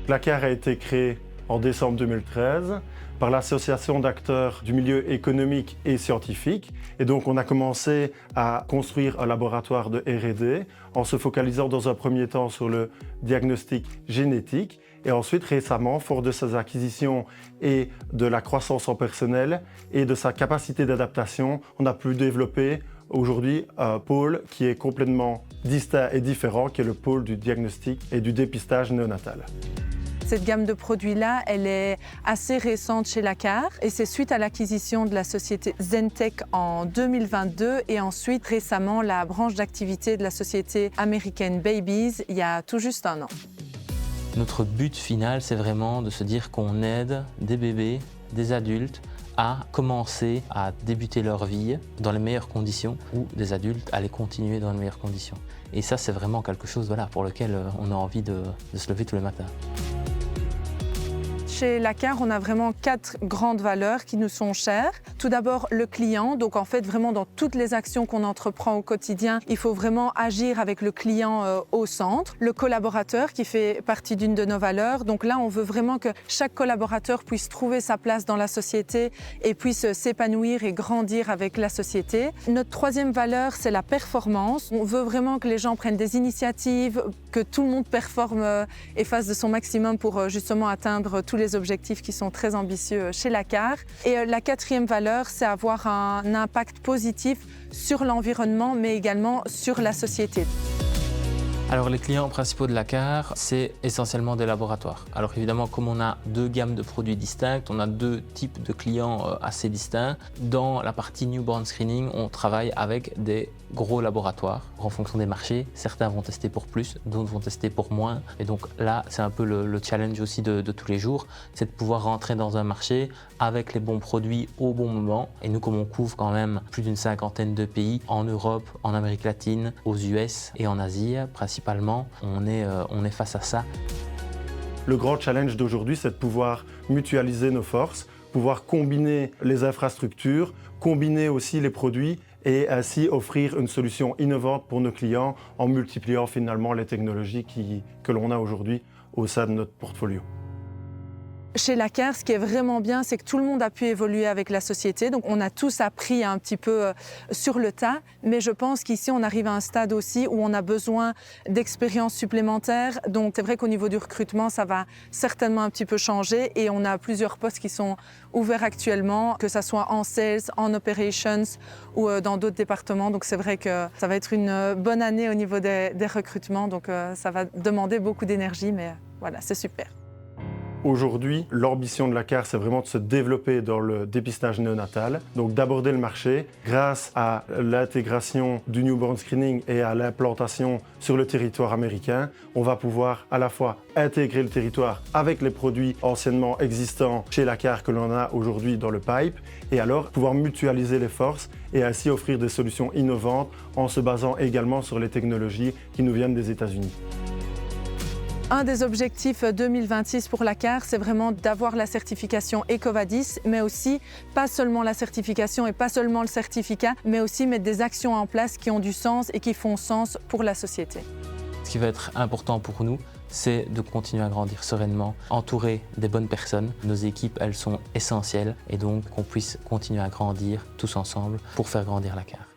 La CAR a été créée en décembre 2013 par l'association d'acteurs du milieu économique et scientifique. Et donc on a commencé à construire un laboratoire de R&D en se focalisant dans un premier temps sur le diagnostic génétique. Et ensuite, récemment, fort de ses acquisitions et de la croissance en personnel et de sa capacité d'adaptation, on a pu développer aujourd'hui un pôle qui est complètement distinct et différent, qui est le pôle du diagnostic et du dépistage néonatal. Cette gamme de produits-là, elle est assez récente chez la CAR et c'est suite à l'acquisition de la société Zentech en 2022 et ensuite récemment la branche d'activité de la société américaine Babies il y a tout juste un an. Notre but final, c'est vraiment de se dire qu'on aide des bébés, des adultes à commencer à débuter leur vie dans les meilleures conditions ou des adultes à les continuer dans les meilleures conditions. Et ça, c'est vraiment quelque chose pour lequel on a envie de se lever tous les matins. Chez la CAR, on a vraiment 4 grandes valeurs qui nous sont chères. Tout d'abord, le client. Donc en fait, vraiment dans toutes les actions qu'on entreprend au quotidien, il faut vraiment agir avec le client au centre. Le collaborateur qui fait partie d'une de nos valeurs. Donc là, on veut vraiment que chaque collaborateur puisse trouver sa place dans la société et puisse s'épanouir et grandir avec la société. Notre troisième valeur, c'est la performance. On veut vraiment que les gens prennent des initiatives, que tout le monde performe et fasse de son maximum pour justement atteindre tous les objectifs qui sont très ambitieux chez la CAR. Et la quatrième valeur, c'est avoir un impact positif sur l'environnement, mais également sur la société. Alors les clients principaux de la CAR, c'est essentiellement des laboratoires. Alors évidemment, comme on a 2 gammes de produits distinctes, on a 2 types de clients assez distincts. Dans la partie newborn screening, on travaille avec des gros laboratoires. En fonction des marchés, certains vont tester pour plus, d'autres vont tester pour moins. Et donc là, c'est un peu le challenge aussi de tous les jours, c'est de pouvoir rentrer dans un marché avec les bons produits au bon moment. Et nous, comme on couvre quand même plus d'une 50aine de pays, en Europe, en Amérique latine, aux US et en Asie, principalement, on est face à ça. Le grand challenge d'aujourd'hui, c'est de pouvoir mutualiser nos forces, pouvoir combiner les infrastructures, combiner aussi les produits et ainsi offrir une solution innovante pour nos clients en multipliant finalement les technologies que l'on a aujourd'hui au sein de notre portfolio. Chez la CAR, ce qui est vraiment bien, c'est que tout le monde a pu évoluer avec la société. Donc on a tous appris un petit peu sur le tas, mais je pense qu'ici on arrive à un stade aussi où on a besoin d'expériences supplémentaires. Donc c'est vrai qu'au niveau du recrutement, ça va certainement un petit peu changer et on a plusieurs postes qui sont ouverts actuellement, que ce soit en sales, en operations ou dans d'autres départements. Donc c'est vrai que ça va être une bonne année au niveau des recrutements. Donc ça va demander beaucoup d'énergie, mais voilà, c'est super. Aujourd'hui, l'ambition de la CAR, c'est vraiment de se développer dans le dépistage néonatal, donc d'aborder le marché grâce à l'intégration du newborn screening et à l'implantation sur le territoire américain. On va pouvoir à la fois intégrer le territoire avec les produits anciennement existants chez la CAR que l'on a aujourd'hui dans le pipe et alors pouvoir mutualiser les forces et ainsi offrir des solutions innovantes en se basant également sur les technologies qui nous viennent des États-Unis. Un des objectifs 2026 pour la CAR, c'est vraiment d'avoir la certification EcoVadis, mais aussi pas seulement la certification et pas seulement le certificat, mais aussi mettre des actions en place qui ont du sens et qui font sens pour la société. Ce qui va être important pour nous, c'est de continuer à grandir sereinement, entouré des bonnes personnes. Nos équipes, elles sont essentielles et donc qu'on puisse continuer à grandir tous ensemble pour faire grandir la CAR.